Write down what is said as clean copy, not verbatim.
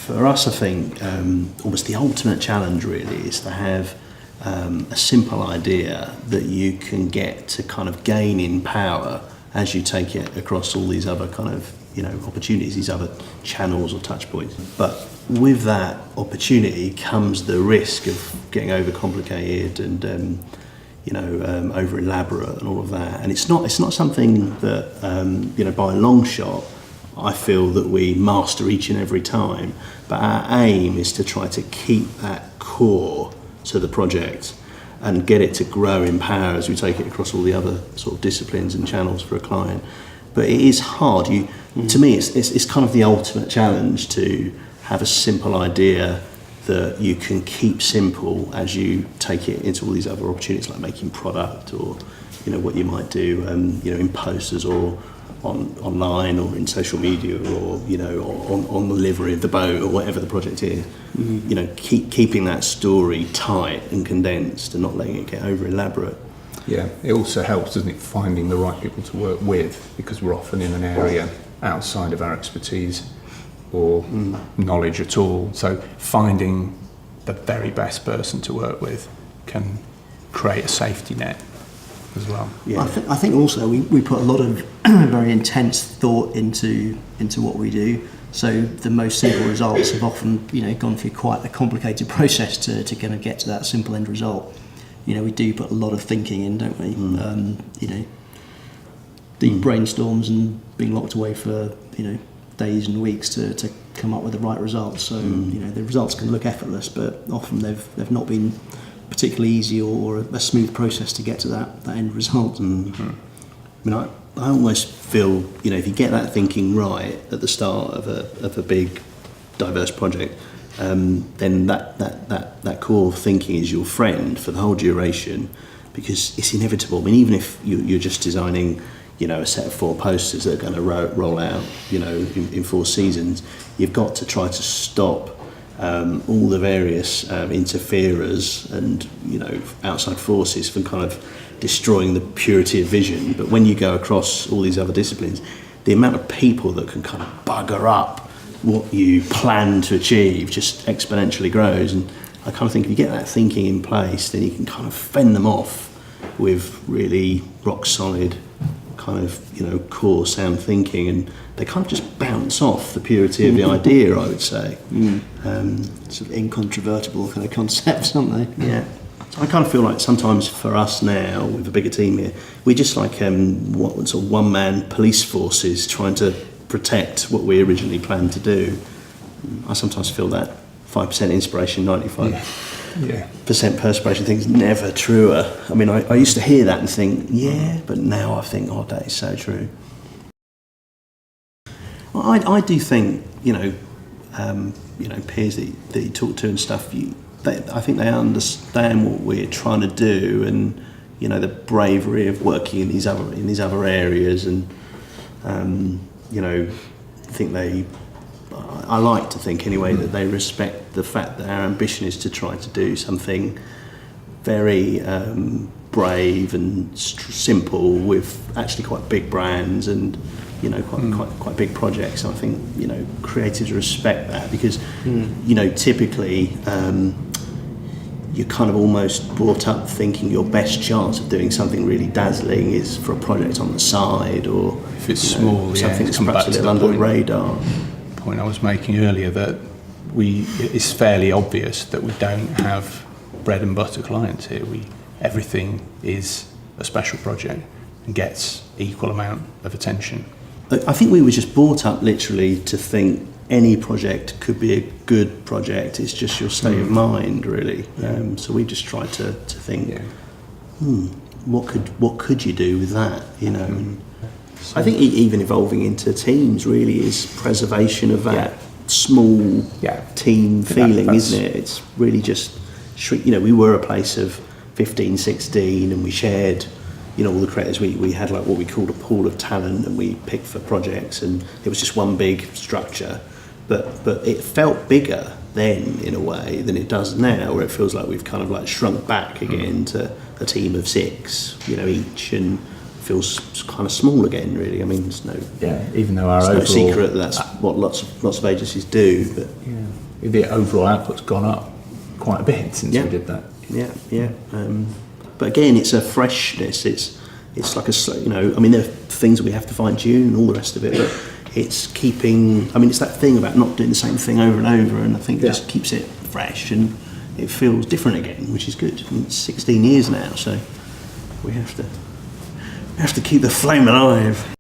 for us, I think almost the ultimate challenge really is to have a simple idea that you can get to kind of gain in power as you take it across all these other kind of, opportunities, these other channels or touch points. But with that opportunity comes the risk of getting overcomplicated and over elaborate and all of that. And it's not something that by a long shot I feel that we master each and every time. But our aim is to try to keep that core to the project and get it to grow in power as we take it across all the other sort of disciplines and channels for a client. But it is hard. To me, it's kind of the ultimate challenge to have a simple idea that you can keep simple as you take it into all these other opportunities, like making product or what you might do in posters or online or in social media or on the livery of the boat or whatever the project is. Keeping that story tight and condensed and not letting it get over elaborate. Yeah, it also helps, doesn't it, finding the right people to work with, because we're often in an area outside of our expertise or knowledge at all. So finding the very best person to work with can create a safety net as well. Yeah. I think also we put a lot of very intense thought into what we do. So the most simple results have often gone through quite a complicated process to kind of get to that simple end result. We do put a lot of thinking in, don't we? Deep brainstorms and being locked away for days and weeks to come up with the right results. So the results can look effortless, but often they've not been particularly easy or a smooth process to get to that end result. I almost feel if you get that thinking right at the start of a big diverse project, then that core thinking is your friend for the whole duration, because it's inevitable. I mean, even if you're just designing a set of 4 posters that are going to roll out in 4 seasons, you've got to try to stop all the various interferers and outside forces from kind of destroying the purity of vision. But when you go across all these other disciplines, the amount of people that can kind of bugger up what you plan to achieve just exponentially grows. And I kind of think if you get that thinking in place, then you can kind of fend them off with really rock solid kind of core sound thinking, and they kind of just bounce off the purity of the idea, I would say. Sort of incontrovertible kind of concepts, aren't they? Yeah. So I kind of feel like sometimes for us now, with a bigger team here, we're just like sort of one-man police forces trying to protect what we originally planned to do. I sometimes feel that 5% inspiration, 95% perspiration thing's never truer. I mean, I used to hear that and think, but now I think, that is so true. I do think, peers that you talk to and stuff, I think they understand what we're trying to do, and the bravery of working in these other areas, and I like to think anyway that they respect the fact that our ambition is to try to do something very brave and simple with actually quite big brands and quite big projects. I think creatives respect that, because typically you're kind of almost brought up thinking your best chance of doing something really dazzling is for a project on the side, or if it's small, something that's perhaps a little under the radar. Point I was making earlier, that it's fairly obvious that we don't have bread and butter clients here. Everything is a special project and gets equal amount of attention. I think we were just brought up literally to think any project could be a good project. It's just your state of mind, really. So we just tried to think, what could you do with that? I think even evolving into teams really is preservation of that small team feeling, isn't it? It's really just we were a place of 15, 16, and we shared all the creators. We had like what we called a pool of talent, and we picked for projects, and it was just one big structure. But it felt bigger then in a way than it does now, where it feels like we've kind of like shrunk back again to a team of 6, each, and feels kind of small again. Really, I mean, there's no Even though our it's no overall secret that that's what lots of agencies do. But the overall output's gone up quite a bit since we did that. But again, it's a freshness. It's like I mean, there are things that we have to fine tune and all the rest of it, but it's keeping. I mean, it's that thing about not doing the same thing over and over, and I think it just keeps it fresh and it feels different again, which is good. I mean, it's 16 years now, so we have to keep the flame alive.